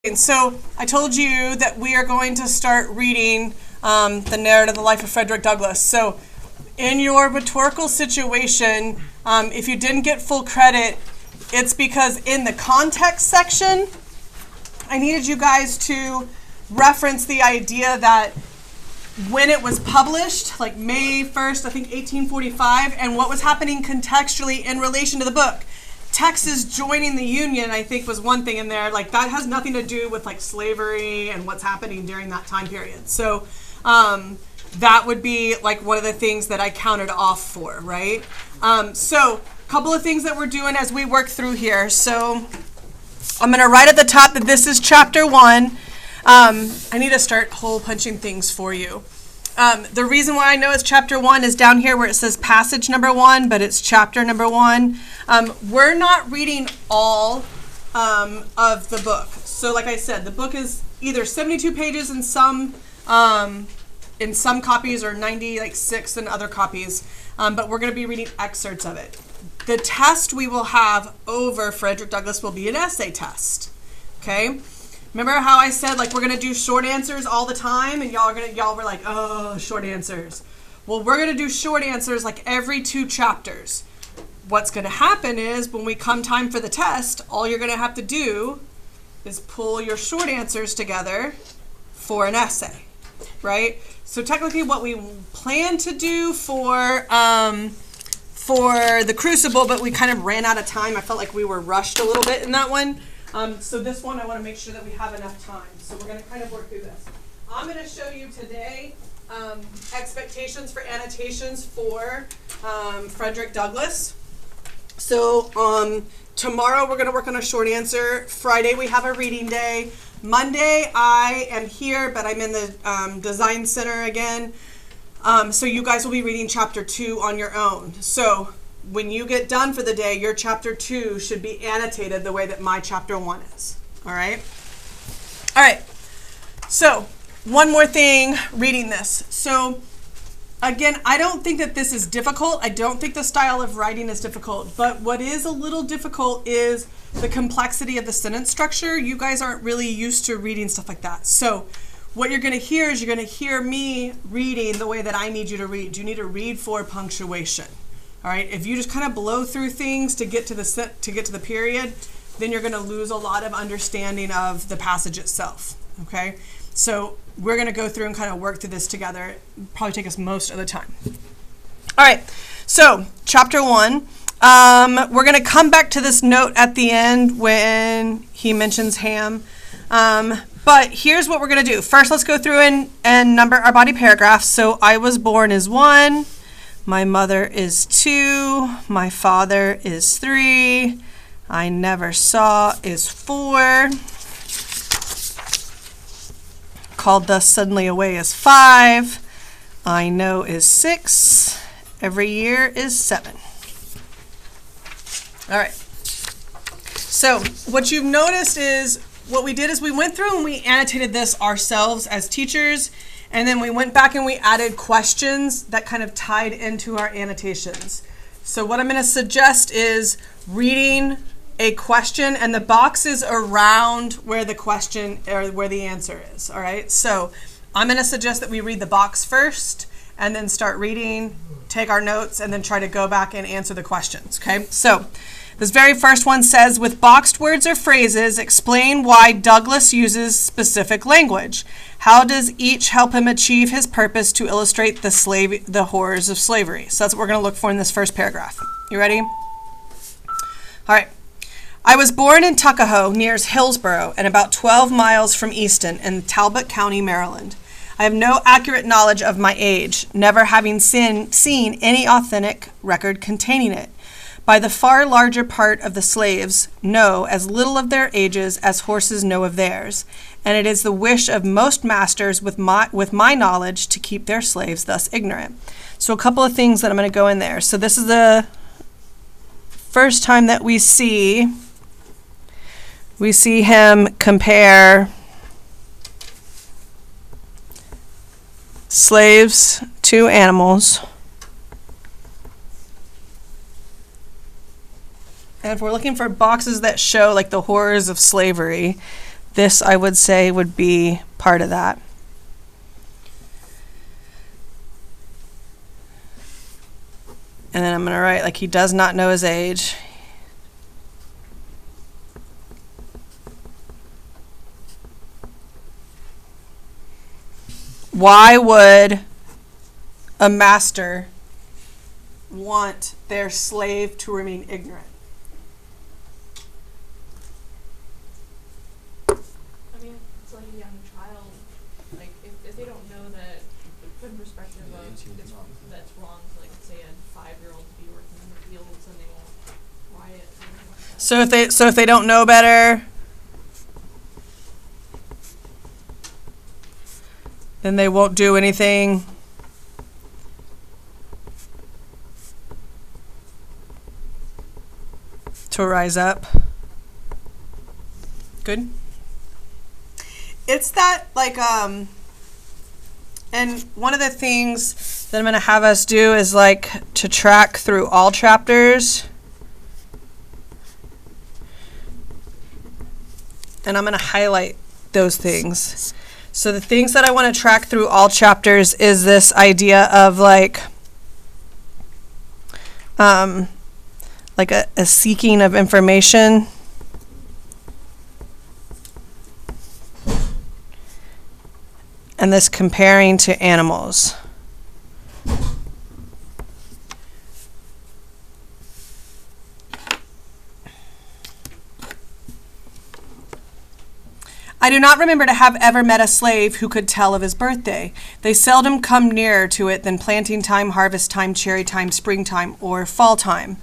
So I told you that we are going to start reading the narrative of the life of Frederick Douglass. So in your rhetorical situation, if you didn't get full credit, it's because in the context section, I needed you guys to reference the idea that when it was published, like May 1st, I think 1845, and what was happening contextually in relation to the book. Texas joining the Union, I think, was one thing in there. Like, that has nothing to do with, like, slavery and what's happening during that time period. So that would be, like, one of the things that I counted off for, right? So a couple of things that we're doing as we work through here. So I'm going to write at the top that this is chapter 1. I need to start hole punching things for you. The reason why I know it's chapter 1 is down here where it says passage number 1, but it's chapter number 1. We're not reading all of the book. So like I said, the book is either 72 pages in some copies or 96 in other copies, but we're going to be reading excerpts of it. The test we will have over Frederick Douglass will be an essay test, okay? Remember how I said, like, we're going to do short answers all the time, and y'all were like, oh, short answers. Well, we're going to do short answers like every 2 chapters. What's going to happen is when we come time for the test, all you're going to have to do is pull your short answers together for an essay, right? So technically what we plan to do for the Crucible, but we kind of ran out of time. I felt like we were rushed a little bit in that one. So this one, I want to make sure that we have enough time. So we're going to kind of work through this. I'm going to show you today expectations for annotations for Frederick Douglass. So tomorrow we're going to work on a short answer. Friday we have a reading day. Monday I am here, but I'm in the design center again. So you guys will be reading chapter 2 on your own. So when you get done for the day, your chapter 2 should be annotated the way that my chapter 1 is. All right? All right. So one more thing reading this. So again, I don't think that this is difficult. I don't think the style of writing is difficult. But what is a little difficult is the complexity of the sentence structure. You guys aren't really used to reading stuff like that. So what you're going to hear is you're going to hear me reading the way that I need you to read. You need to read for punctuation. All right, if you just kind of blow through things to get to the period, then you're going to lose a lot of understanding of the passage itself. Okay, so we're going to go through and kind of work through this together. It'll probably take us most of the time. All right, so chapter 1. We're going to come back to this note at the end when he mentions Ham. But here's what we're going to do. First, let's go through and number our body paragraphs. So I was born is 1. My mother is 2. My father is 3. I never saw is 4. Called thus suddenly away is 5. I know is 6. Every year is 7. All right. So what you've noticed is what we did is we went through and we annotated this ourselves as teachers. And then we went back and we added questions that kind of tied into our annotations. So what I'm going to suggest is reading a question and the boxes around where the question or where the answer is. All right. So I'm going to suggest that we read the box first and then start reading, take our notes, and then try to go back and answer the questions. Okay. So this very first one says, with boxed words or phrases, explain why Douglass uses specific language. How does each help him achieve his purpose to illustrate the horrors of slavery? So that's what we're going to look for in this first paragraph. You ready? All right. I was born in Tuckahoe, near Hillsborough, and about 12 miles from Easton in Talbot County, Maryland. I have no accurate knowledge of my age, never having seen any authentic record containing it. By the far larger part of the slaves know as little of their ages as horses know of theirs, and it is the wish of most masters with my knowledge to keep their slaves thus ignorant. So a couple of things that I'm going to go in there. So this is the first time that we see him compare slaves to animals. And if we're looking for boxes that show like the horrors of slavery, This, I would say, would be part of that. And then I'm going to write, like, he does not know his age. Why would a master want their slave to remain ignorant? I mean, it's like a young child. Like, if they don't know that, from perspective of that's wrong, like, say a 5-year-old to be working in the fields and they won't quiet. So if they don't know better, then they won't do anything to rise up. Good. It's that, like, and one of the things that I'm going to have us do is, like, to track through all chapters. And I'm going to highlight those things. So the things that I want to track through all chapters is this idea of, like a seeking of information. And this comparing to animals. I do not remember to have ever met a slave who could tell of his birthday. They seldom come nearer to it than planting time, harvest time, cherry time, springtime, or fall time.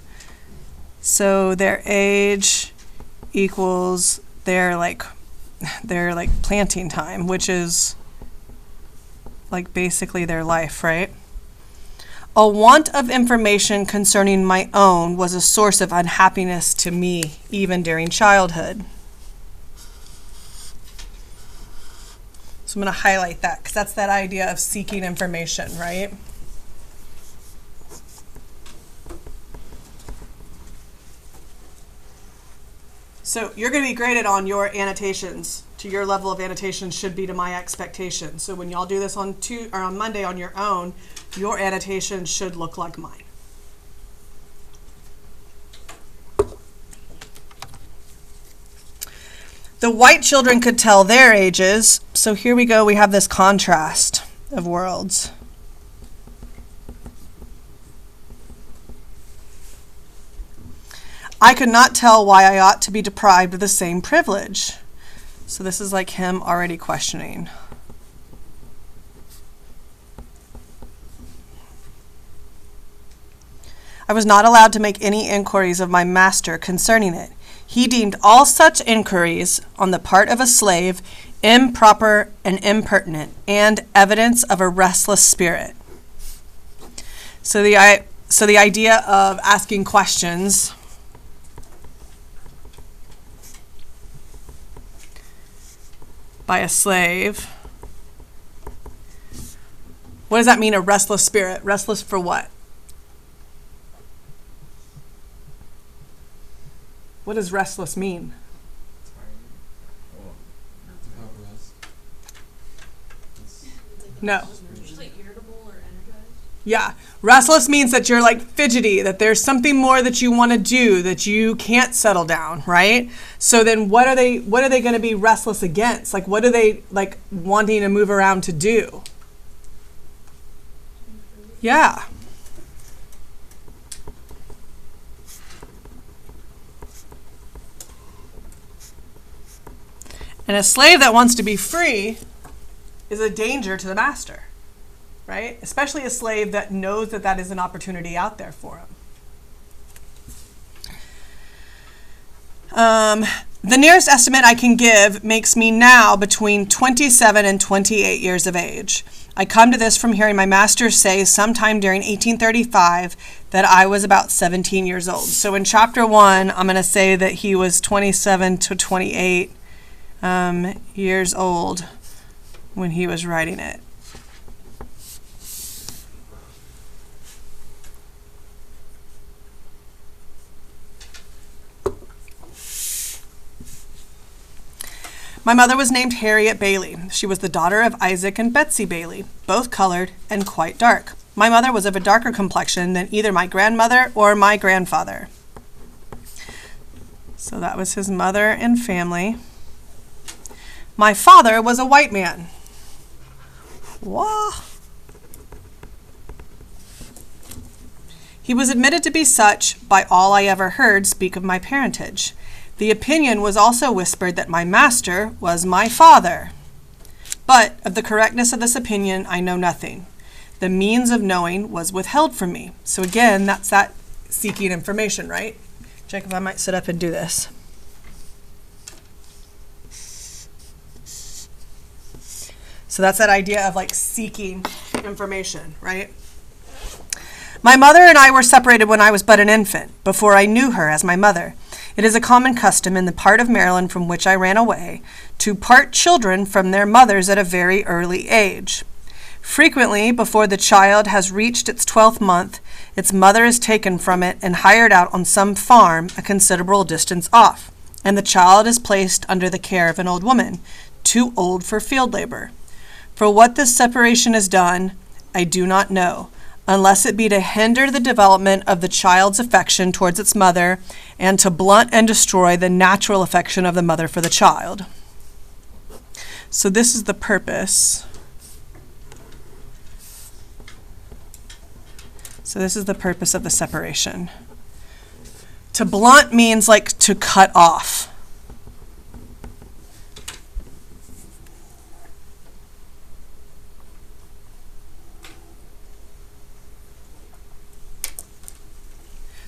So their age equals their planting time, which is like basically their life, right? A want of information concerning my own was a source of unhappiness to me, even during childhood. So I'm going to highlight that because that's that idea of seeking information, right? So you're going to be graded on your annotations. To your level of annotations should be to my expectation. So when y'all do this on Monday on your own, your annotations should look like mine. The white children could tell their ages. So here we go. We have this contrast of worlds. I could not tell why I ought to be deprived of the same privilege. So this is like him already questioning. I was not allowed to make any inquiries of my master concerning it. He deemed all such inquiries on the part of a slave improper and impertinent and evidence of a restless spirit. So the idea of asking questions by a slave. What does that mean, a restless spirit? Restless for what? What does restless mean? No. Just like irritable or energized? Yeah. Restless means that you're like fidgety, that there's something more that you want to do, that you can't settle down, right? So then what are they going to be restless against? Like what are they like wanting to move around to do? Yeah. And a slave that wants to be free is a danger to the master, right? Especially a slave that knows that that is an opportunity out there for him. The nearest estimate I can give makes me now between 27 and 28 years of age. I come to this from hearing my master say sometime during 1835 that I was about 17 years old. So in chapter 1, I'm going to say that he was 27 to 28 years old when he was writing it. My mother was named Harriet Bailey. She was the daughter of Isaac and Betsy Bailey, both colored and quite dark. My mother was of a darker complexion than either my grandmother or my grandfather. So that was his mother and family. My father was a white man. Wow. He was admitted to be such by all I ever heard speak of my parentage. The opinion was also whispered that my master was my father. But of the correctness of this opinion, I know nothing. The means of knowing was withheld from me. So again, that's that seeking information, right? Jacob, I might sit up and do this. So that's that idea of like seeking information, right? My mother and I were separated when I was but an infant, before I knew her as my mother. It is a common custom in the part of Maryland from which I ran away to part children from their mothers at a very early age. Frequently, before the child has reached its 12th month, its mother is taken from it and hired out on some farm a considerable distance off, and the child is placed under the care of an old woman, too old for field labor. For what this separation is done, I do not know, unless it be to hinder the development of the child's affection towards its mother and to blunt and destroy the natural affection of the mother for the child. So this is the purpose. So this is the purpose of the separation. To blunt means like to cut off.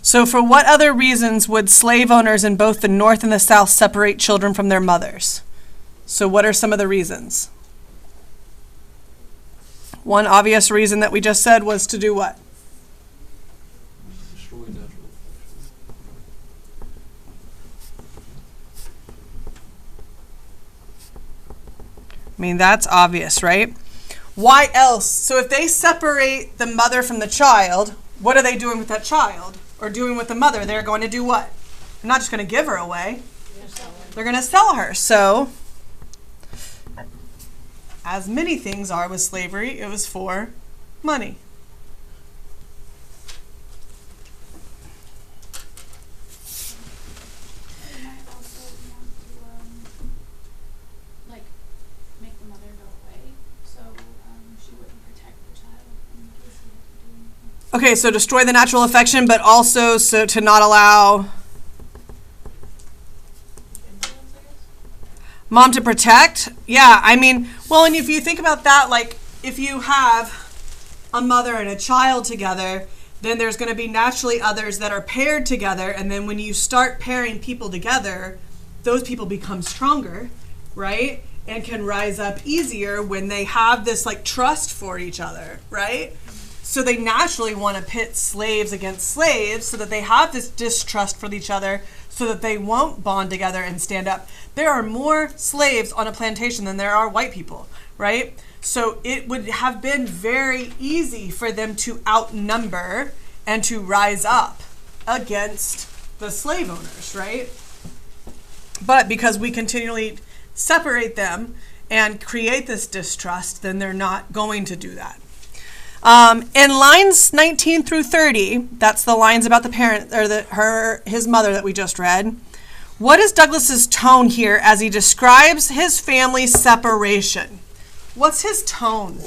So for what other reasons would slave owners in both the North and the South separate children from their mothers? So what are some of the reasons? One obvious reason that we just said was to do what? Destroy natural affection. I mean, that's obvious, right? Why else? So if they separate the mother from the child, what are they doing with that child? Or doing with the mother? They're going to do what? They're not just going to give her away. They're going to sell her. So, as many things are with slavery, it was for money. They might also want to, like, make the mother go away, so she wouldn't protect the child in case he had to do anything. Okay, so destroy the natural affection, but also so to not allow mom to protect. Yeah, I mean, well, and if you think about that, like if you have a mother and a child together, then there's going to be naturally others that are paired together. And then when you start pairing people together, those people become stronger, right? And can rise up easier when they have this like trust for each other, right? So they naturally want to pit slaves against slaves so that they have this distrust for each other so that they won't bond together and stand up. There are more slaves on a plantation than there are white people, right? So it would have been very easy for them to outnumber and to rise up against the slave owners, right? But because we continually separate them and create this distrust, then they're not going to do that. In lines 19 through 30, that's the lines about the parent or his mother that we just read. What is Douglass's tone here as he describes his family's separation? What's his tone?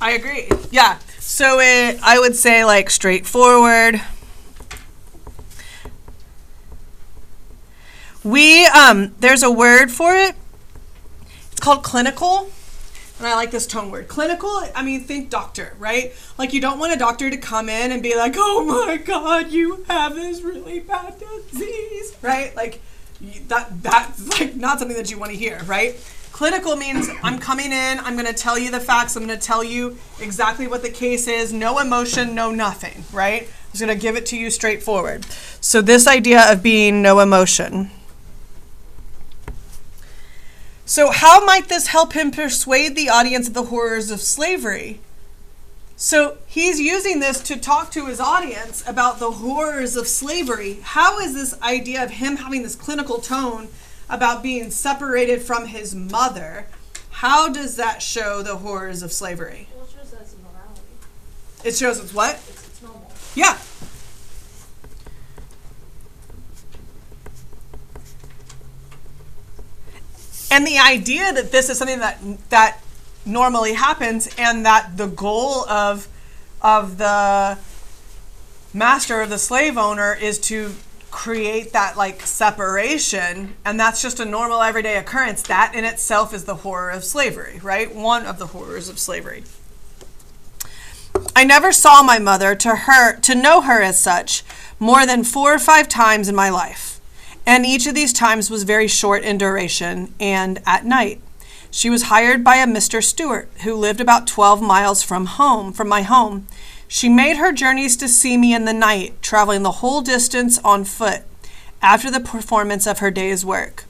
I agree. Yeah. So I would say like straightforward. There's a word for it. It's called clinical. And I like this tone word. Clinical, I mean, think doctor, right? Like you don't want a doctor to come in and be like, oh my God, you have this really bad disease, right? Like that's like not something that you want to hear, right? Clinical means I'm coming in, I'm going to tell you the facts, I'm going to tell you exactly what the case is, no emotion, no nothing, right? I'm just going to give it to you straightforward. So this idea of being no emotion. So how might this help him persuade the audience of the horrors of slavery? So he's using this to talk to his audience about the horrors of slavery. How is this idea of him having this clinical tone about being separated from his mother, how does that show the horrors of slavery? Well, it shows that's immorality. It shows it's what? It's normal. Yeah. And the idea that this is something that normally happens, and that the goal of the master, of the slave owner, is to create that like separation, and that's just a normal everyday occurrence, that in itself is the horror of slavery, right? One of the horrors of slavery. I never saw my mother to know her as such more than 4 or 5 times in my life, and each of these times was very short in duration and at night. She was hired by a Mr. Stewart, who lived about 12 miles from my home. She made her journeys to see me in the night, traveling the whole distance on foot after the performance of her day's work.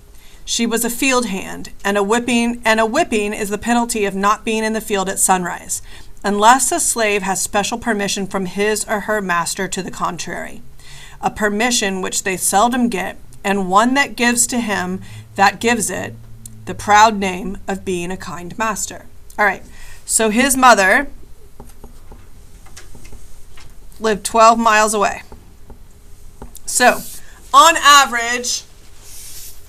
She was a field hand, and a whipping is the penalty of not being in the field at sunrise, unless a slave has special permission from his or her master to the contrary, a permission which they seldom get, and one that gives to him that gives it the proud name of being a kind master. All right, so his mother lived 12 miles away. So, on average,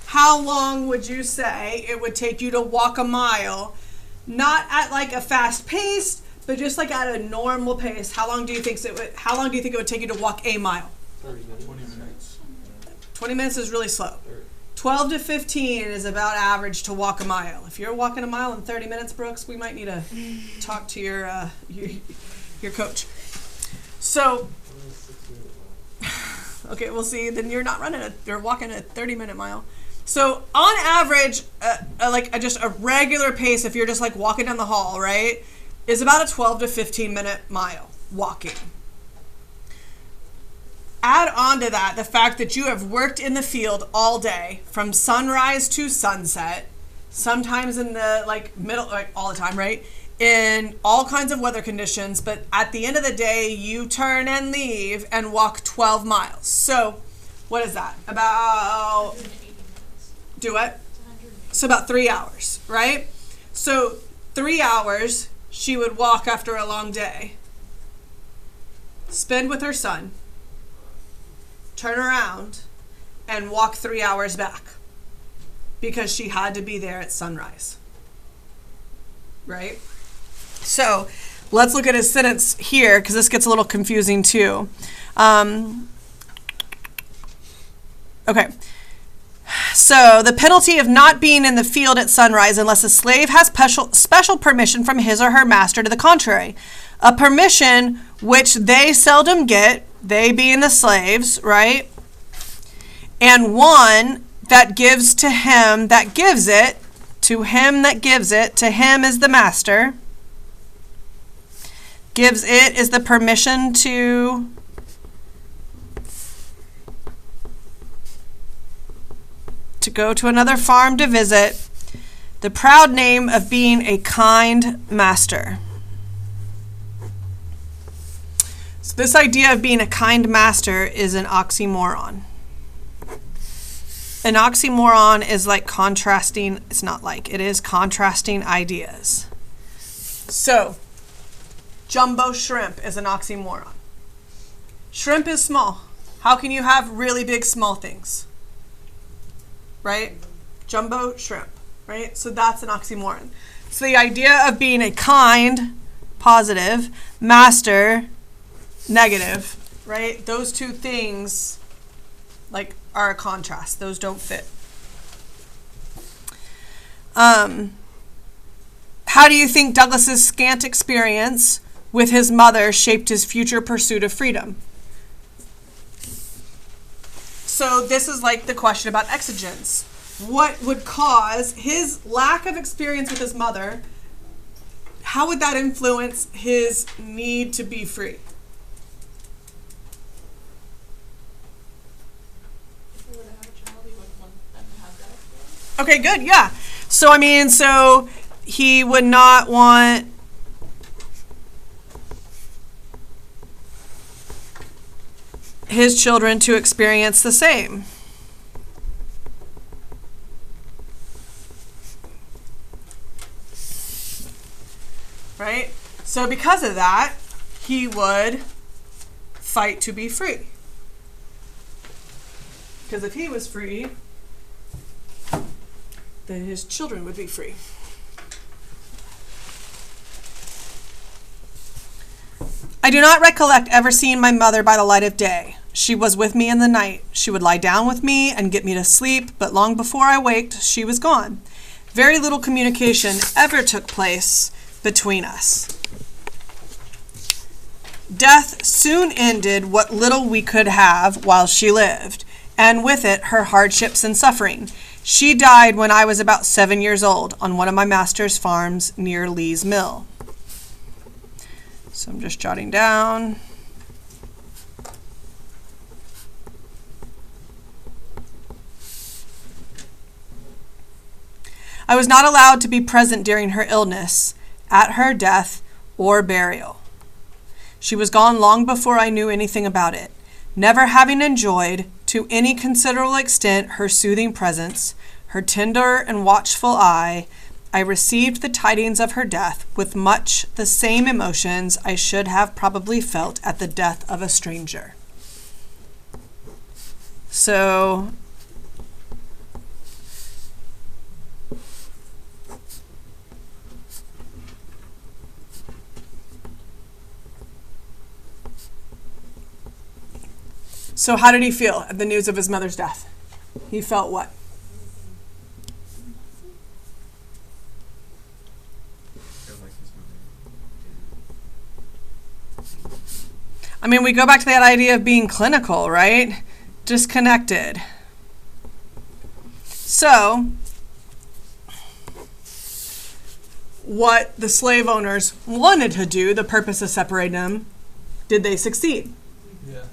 how long would you say it would take you to walk a mile? Not at like a fast pace, but just like at a normal pace. How long do you think it would take you to walk a mile? 30 minutes. 20 minutes. 20 minutes is really slow. 12 to 15 is about average to walk a mile. If you're walking a mile in 30 minutes, Brooks, we might need to talk to your coach. So, okay, we'll see. Then you're not you're walking a 30-minute mile. So on average, just a regular pace, if you're just like walking down the hall, right, is about a 12 to 15-minute mile walking. Add on to that the fact that you have worked in the field all day from sunrise to sunset, sometimes in the middle, all the time, right? In all kinds of weather conditions, but at the end of the day, you turn and leave and walk 12 miles. So what is that? About, 180 minutes. do what? It's 180. So about 3 hours, right? So 3 hours she would walk after a long day, spend with her son, turn around, and walk 3 hours back because she had to be there at sunrise, right? So let's look at his sentence here, because this gets a little confusing too. Okay. So the penalty of not being in the field at sunrise unless a slave has special permission from his or her master to the contrary. A permission which they seldom get, they being the slaves, right? And one that gives to him that gives it, to him that gives it, to him is the master. Gives it is the permission to go to another farm to visit, the proud name of being a kind master. So this idea of being a kind master is an oxymoron. An oxymoron is like contrasting, it's not like, it is contrasting ideas. So, jumbo shrimp is an oxymoron. Shrimp is small. How can you have really big small things? Right? Jumbo shrimp, right? So that's an oxymoron. So the idea of being a kind, positive, master, negative, right? Those two things are a contrast. Those don't fit. How do you think Douglass's scant experience with his mother shaped his future pursuit of freedom? So this is like the question about exigence. What would cause his lack of experience with his mother, how would that influence his need to be free? If he were to have a child, he would want them to have that experience. Okay, good, yeah. So, so he would not want his children to experience the same. Right? So because of that, he would fight to be free. Because if he was free, then his children would be free. I do not recollect ever seeing my mother by the light of day. She was with me in the night. She would lie down with me and get me to sleep, but long before I waked, she was gone. Very little communication ever took place between us. Death soon ended what little we could have while she lived, and with it her hardships and suffering. She died when I was about 7 years old on one of my master's farms near Lee's Mill. So I'm just jotting down. I was not allowed to be present during her illness, at her death, or burial. She was gone long before I knew anything about it. Never having enjoyed, to any considerable extent, her soothing presence, her tender and watchful eye, I received the tidings of her death with much the same emotions I should have probably felt at the death of a stranger. So, how did he feel at the news of his mother's death? He felt what? We go back to that idea of being clinical, right? Disconnected. So, what the slave owners wanted to do, the purpose of separating them, did they succeed? Yeah.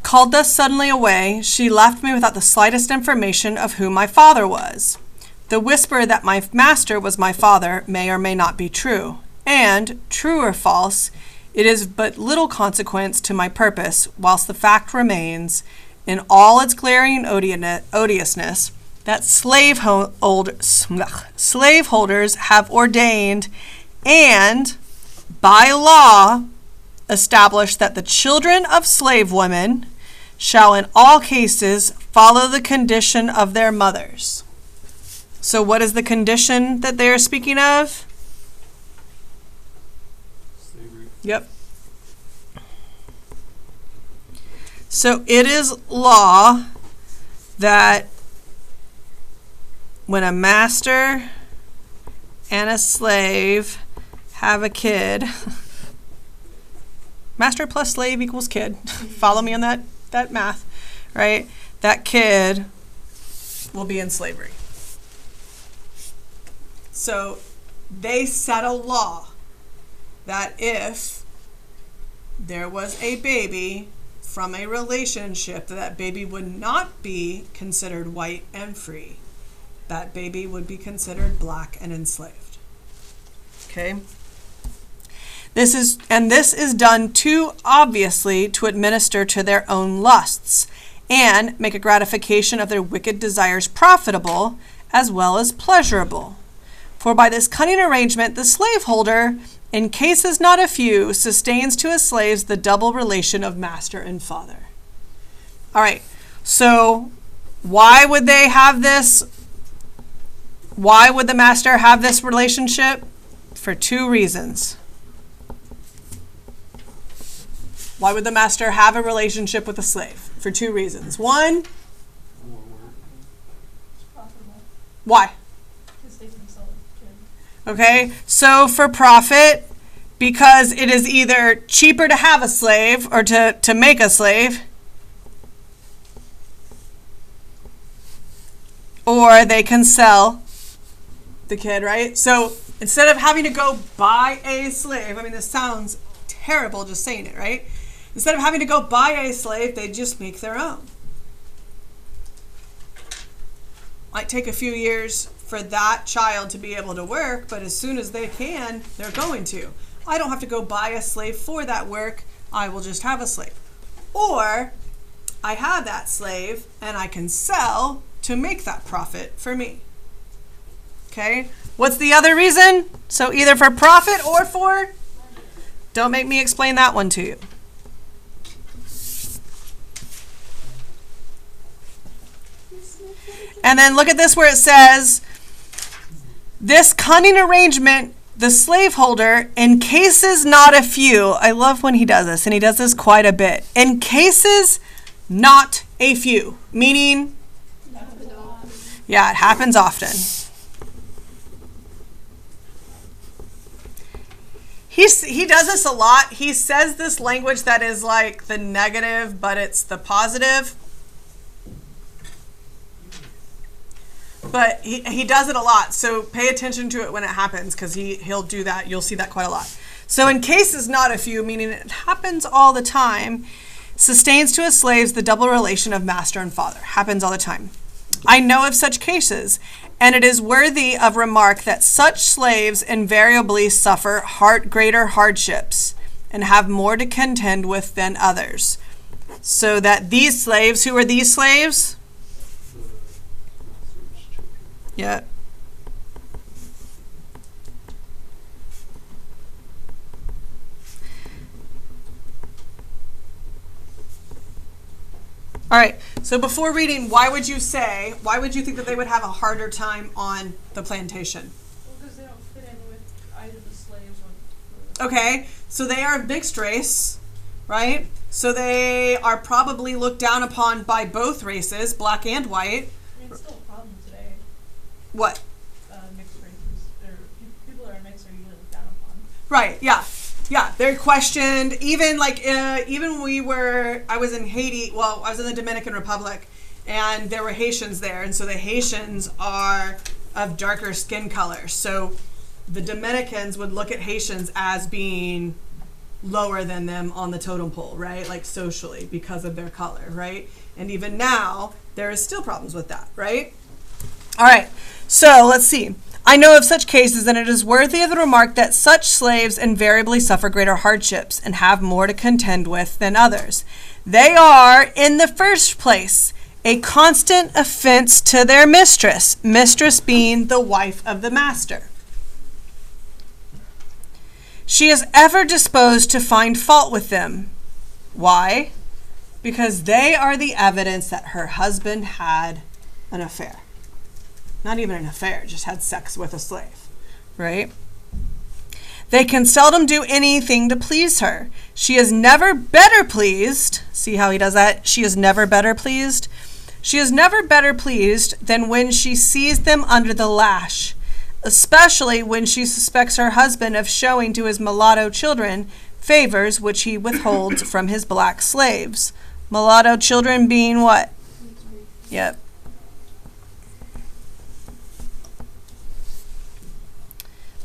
Called thus suddenly away, she left me without the slightest information of who my father was. The whisper that my master was my father may or may not be true, and, true or false, it is but little consequence to my purpose, whilst the fact remains, in all its glaring odiousness, that slaveholders have ordained and, by law, established that the children of slave women shall in all cases follow the condition of their mothers. So what is the condition that they are speaking of? Slavery. Yep. So it is law that when a master and a slave have a kid, master plus slave equals kid. Follow me on that math, right? That kid will be in slavery. So they set a law that if there was a baby from a relationship, that baby would not be considered white and free. That baby would be considered black and enslaved. Okay? This is done too obviously to administer to their own lusts and make a gratification of their wicked desires profitable as well as pleasurable. For by this cunning arrangement, the slaveholder, in cases not a few, sustains to his slaves the double relation of master and father. All right, so why would they have this? Why would the master have this relationship? For two reasons. Why would the master have a relationship with a slave? For two reasons. One, More work. It's profitable. why? Because they can sell it. Okay, so for profit, because it is either cheaper to have a slave or to make a slave, or they can sell the kid, right? So instead of having to go buy a slave, I mean, this sounds terrible just saying it, right? Instead of having to go buy a slave, they just make their own. Might take a few years for that child to be able to work, but as soon as they can, they're going to. I don't have to go buy a slave for that work. I will just have a slave. Or I have that slave and I can sell to make that profit for me. Okay? What's the other reason? So either for profit or for? Don't make me explain that one to you. And then look at this where it says, this cunning arrangement, the slaveholder, in cases not a few, I love when he does this, and he does this quite a bit, in cases not a few, meaning, yeah, it happens often. He does this a lot. He says this language that is like the negative, but it's the positive. But he does it a lot, so pay attention to it when it happens, because he'll do that. You'll see that quite a lot. So in cases not a few, meaning it happens all the time, sustains to his slaves the double relation of master and father. Happens all the time. I know of such cases, and it is worthy of remark that such slaves invariably suffer greater hardships and have more to contend with than others. So that these slaves, who are these slaves? Yeah. All right. So before reading, why would you think that they would have a harder time on the plantation? Well, because they don't fit in with either the slaves or the... Okay. So they are a mixed race, right? So they are probably looked down upon by both races, black and white. I mean, it's still a problem today. What? Mixed races, or people that are mixed are usually looked down upon. Right, yeah. Yeah, they're questioned. Even like, I was in Haiti, well, I was in the Dominican Republic, and there were Haitians there. And so the Haitians are of darker skin color. So the Dominicans would look at Haitians as being lower than them on the totem pole, right? Like socially, because of their color, right? And even now, there is still problems with that, right? All right, so let's see. I know of such cases, and it is worthy of the remark that such slaves invariably suffer greater hardships and have more to contend with than others. They are, in the first place, a constant offense to their mistress, mistress being the wife of the master. She is ever disposed to find fault with them. Why? Because they are the evidence that her husband had an affair. Not even an affair, just had sex with a slave, right? They can seldom do anything to please her. She is never better pleased. See how he does that? She is never better pleased. She is never better pleased than when she sees them under the lash, especially when she suspects her husband of showing to his mulatto children favors which he withholds from his black slaves. Mulatto children being what? Yep.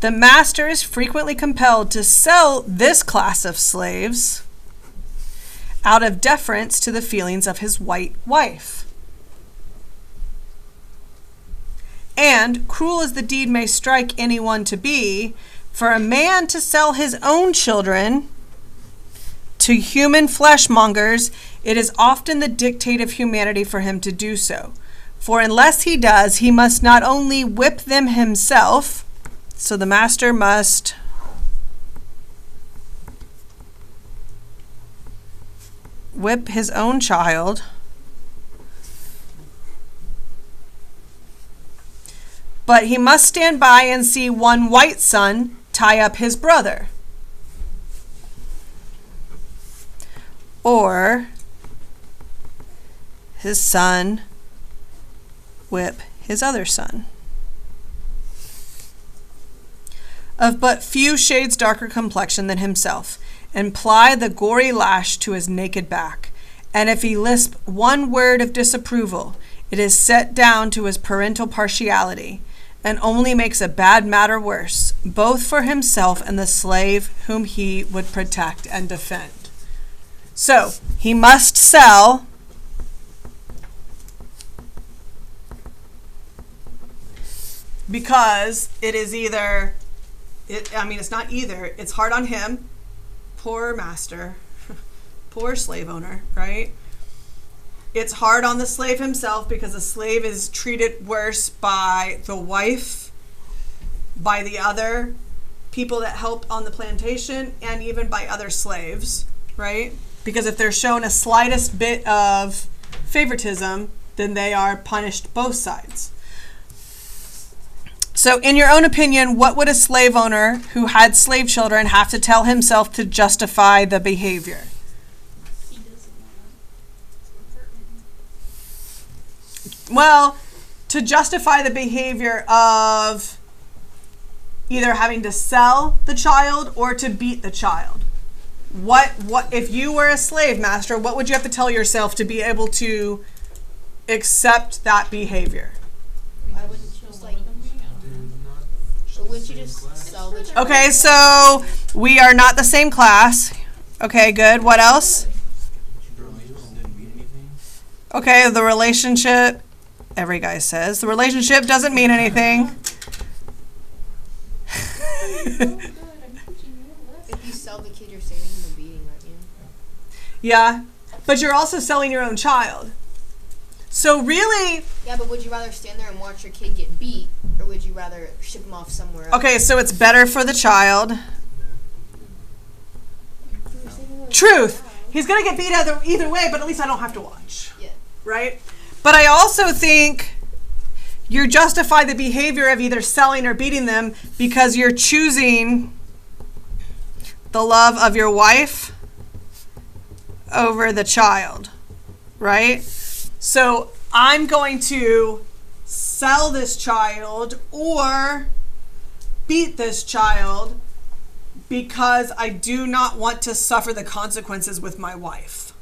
The master is frequently compelled to sell this class of slaves out of deference to the feelings of his white wife. And, cruel as the deed may strike anyone to be, for a man to sell his own children to human fleshmongers, it is often the dictate of humanity for him to do so. For unless he does, he must not only whip them himself, so the master must whip his own child, but he must stand by and see one white son tie up his brother, or his son whip his other son. Of but few shades darker complexion than himself, and ply the gory lash to his naked back. And if he lisp one word of disapproval, it is set down to his parental partiality. and only makes a bad matter worse, both for himself and the slave whom he would protect and defend. So, he must sell because it is either, it's not either, it's hard on him, poor master, poor slave owner, right? It's hard on the slave himself because the slave is treated worse by the wife, by the other people that help on the plantation, and even by other slaves, right? Because if they're shown a slightest bit of favoritism, then they are punished both sides. So in your own opinion, what would a slave owner who had slave children have to tell himself to justify the behavior? Well, to justify the behavior of either having to sell the child or to beat the child. What if you were a slave master, what would you have to tell yourself to be able to accept that behavior? Why wouldn't you just wouldn't you just sell the child? Okay, so we are not the same class. Okay, good. What else? Okay, the relationship. Every guy says the relationship doesn't mean anything. If you sell the kid, you're saving him a beating, aren't you? Yeah, but you're also selling your own child. So really... Yeah, but would you rather stand there and watch your kid get beat, or would you rather ship him off somewhere else? Okay, so it's better for the child. Truth. He's going to get beat either way, but at least I don't have to watch. Yeah. Right? But I also think you justify the behavior of either selling or beating them because you're choosing the love of your wife over the child, right? So I'm going to sell this child or beat this child because I do not want to suffer the consequences with my wife,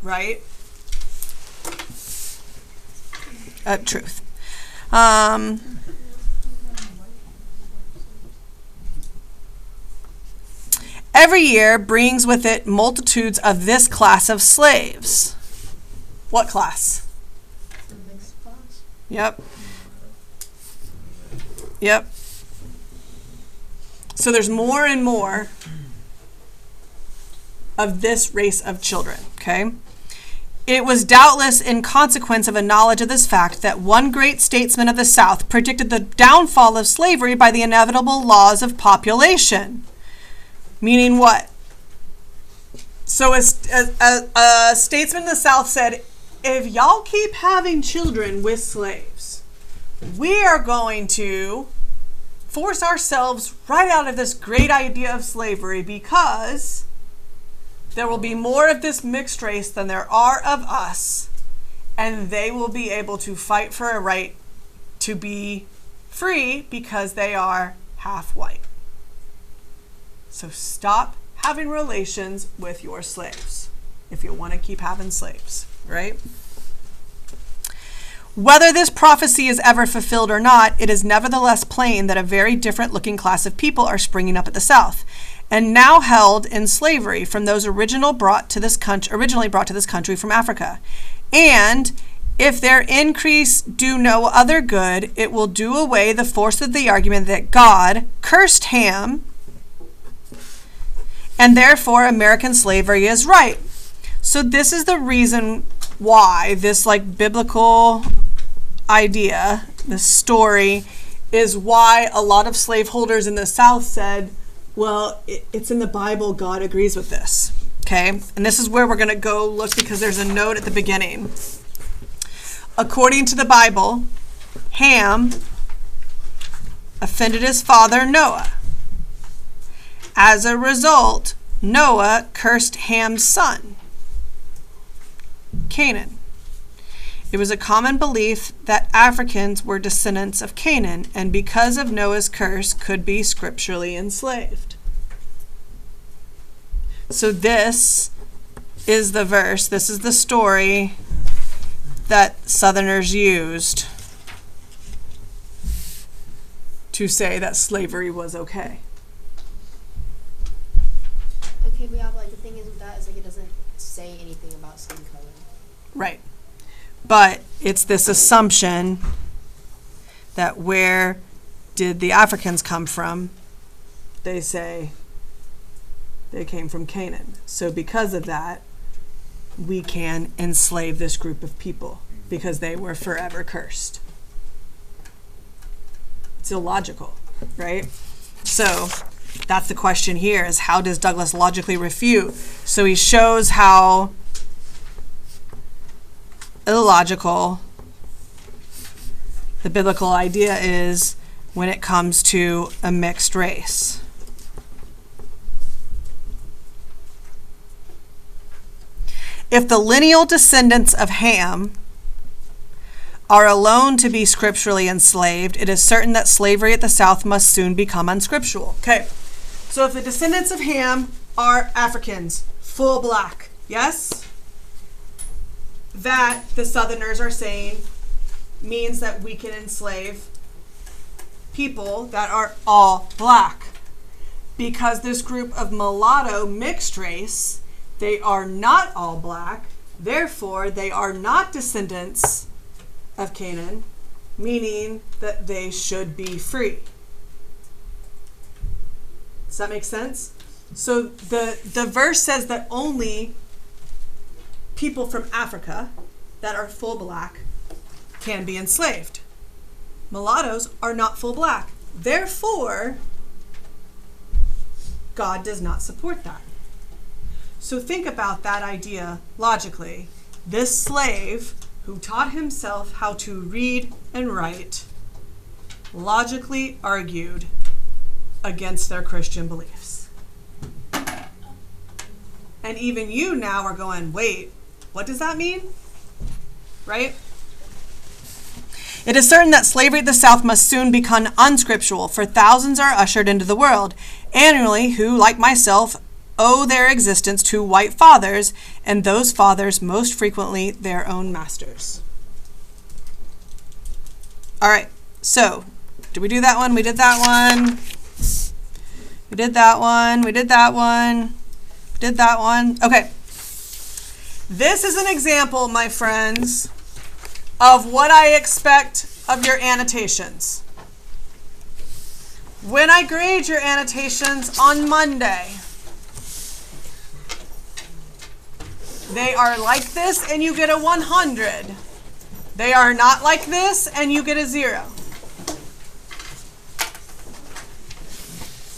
right? Truth. Every year brings with it multitudes of this class of slaves. What class? The mixed class. Yep. Yep. So there's more and more of this race of children, okay? It was doubtless in consequence of a knowledge of this fact that one great statesman of the South predicted the downfall of slavery by the inevitable laws of population. Meaning what? So a statesman in the South said, if y'all keep having children with slaves, we are going to force ourselves right out of this great idea of slavery because there will be more of this mixed race than there are of us, and they will be able to fight for a right to be free because they are half white. So stop having relations with your slaves if you want to keep having slaves, right? Whether this prophecy is ever fulfilled or not, it is nevertheless plain that a very different looking class of people are springing up at the South, and now held in slavery from those originally brought to this country from Africa. And if their increase do no other good, it will do away the force of the argument that God cursed Ham, and therefore American slavery is right. So this is the reason why this biblical idea, this story, is why a lot of slaveholders in the South said, well, it's in the Bible, God agrees with this, okay? And this is where we're going to go look because there's a note at the beginning. According to the Bible, Ham offended his father Noah. As a result, Noah cursed Ham's son, Canaan. It was a common belief that Africans were descendants of Canaan, and because of Noah's curse, could be scripturally enslaved. So this is the verse, this is the story that Southerners used to say that slavery was okay. Okay, but yeah, but like the thing is with that is like it doesn't say anything about skin color. Right. But it's this assumption that where did the Africans come from? They say they came from Canaan. So because of that, we can enslave this group of people because they were forever cursed. It's illogical, right? So that's the question here, is how does Douglass logically refute? So he shows how illogical the biblical idea is when it comes to a mixed race. If the lineal descendants of Ham are alone to be scripturally enslaved, it is certain that slavery at the South must soon become unscriptural. Okay, so if the descendants of Ham are Africans, full black, yes? That, the Southerners are saying, means that we can enslave people that are all black. Because this group of mulatto mixed race, they are not all black, therefore they are not descendants of Canaan, meaning that they should be free. Does that make sense? So the verse says that only people from Africa that are full black can be enslaved. Mulattoes are not full black. Therefore, God does not support that. So think about that idea logically. This slave who taught himself how to read and write logically argued against their Christian beliefs. And even you now are going, wait, what does that mean? Right? It is certain that slavery at the South must soon become unscriptural, for thousands are ushered into the world annually who, like myself, owe their existence to white fathers, and those fathers most frequently their own masters. All right, so did we do that one? We did that one. We did that one. We did that one. We did that one. Okay. This is an example, my friends, of what I expect of your annotations. When I grade your annotations on Monday, they are like this and you get a 100. They are not like this and you get a 0.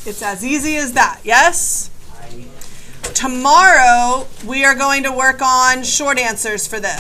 It's as easy as that, yes? Tomorrow, we are going to work on short answers for this.